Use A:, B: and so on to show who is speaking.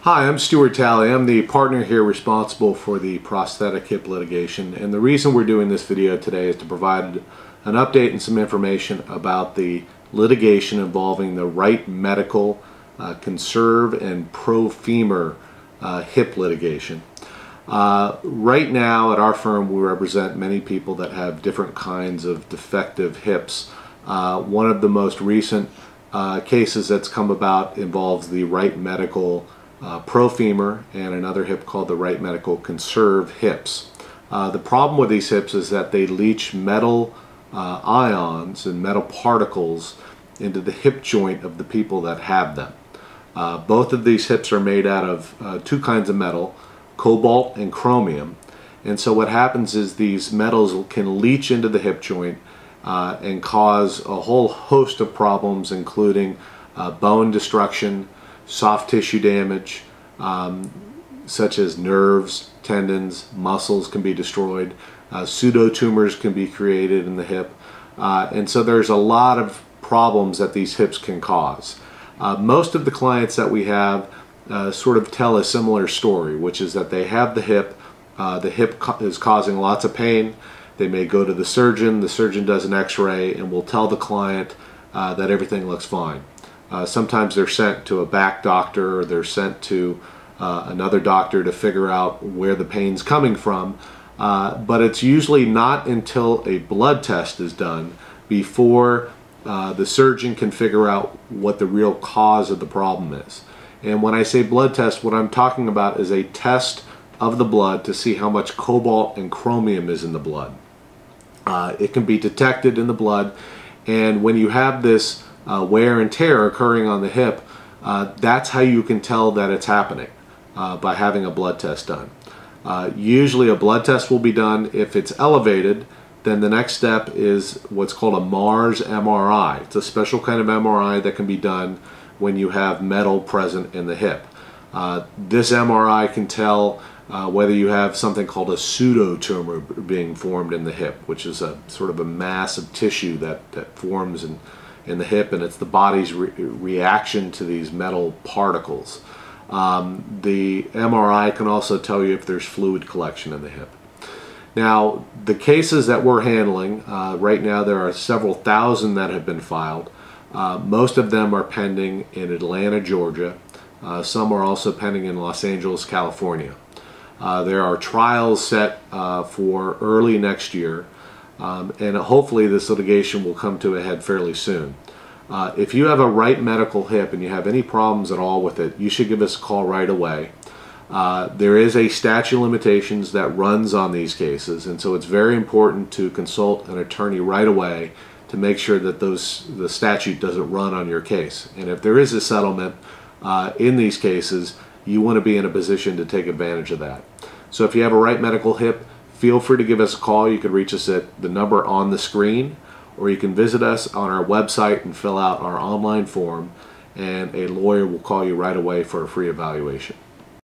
A: Hi, I'm Stuart Talley. I'm the partner here responsible for the prosthetic hip litigation, and the reason we're doing this video today is to provide an update and some information about the litigation involving the Wright Medical Conserve and Femur hip litigation. Right now at our firm we represent many people that have different kinds of defective hips. One of the most recent cases that's come about involves the Wright Medical Femur and another hip called the Wright Medical Conserve hips. The problem with these hips is that they leach metal ions and metal particles into the hip joint of the people that have them. Both of these hips are made out of two kinds of metal, cobalt and chromium, and so what happens is these metals can leach into the hip joint and cause a whole host of problems, including bone destruction, soft tissue damage, such as nerves, tendons, muscles can be destroyed, pseudotumors can be created in the hip, and so there's a lot of problems that these hips can cause. Most of the clients that we have sort of tell a similar story, which is that they have the hip is causing lots of pain. They may go to the surgeon does an x-ray and will tell the client that everything looks fine. Sometimes they're sent to a back doctor, or they're sent to another doctor to figure out where the pain's coming from, but it's usually not until a blood test is done before the surgeon can figure out what the real cause of the problem is. And when I say blood test, what I'm talking about is a test of the blood to see how much cobalt and chromium is in the blood. It can be detected in the blood, and when you have this wear and tear occurring on the hip, that's how you can tell that it's happening, by having a blood test done. Usually a blood test will be done. If it's elevated, then the next step is what's called a MARS MRI. It's a special kind of MRI that can be done when you have metal present in the hip. This MRI can tell whether you have something called a pseudotumor being formed in the hip, which is a sort of a mass of tissue that forms in the hip, and it's the body's reaction to these metal particles. The MRI can also tell you if there's fluid collection in the hip. Now, the cases that we're handling, right now there are several thousand that have been filed. Most of them are pending in Atlanta, Georgia. Some are also pending in Los Angeles, California. There are trials set for early next year, and hopefully this litigation will come to a head fairly soon. If you have a Wright Medical hip and you have any problems at all with it, you should give us a call right away. There is a statute of limitations that runs on these cases, and so it's very important to consult an attorney right away to make sure that the statute doesn't run on your case. And if there is a settlement in these cases, you want to be in a position to take advantage of that. So if you have a Wright Medical hip, feel free to give us a call. You can reach us at the number on the screen, or you can visit us on our website and fill out our online form, and a lawyer will call you right away for a free evaluation.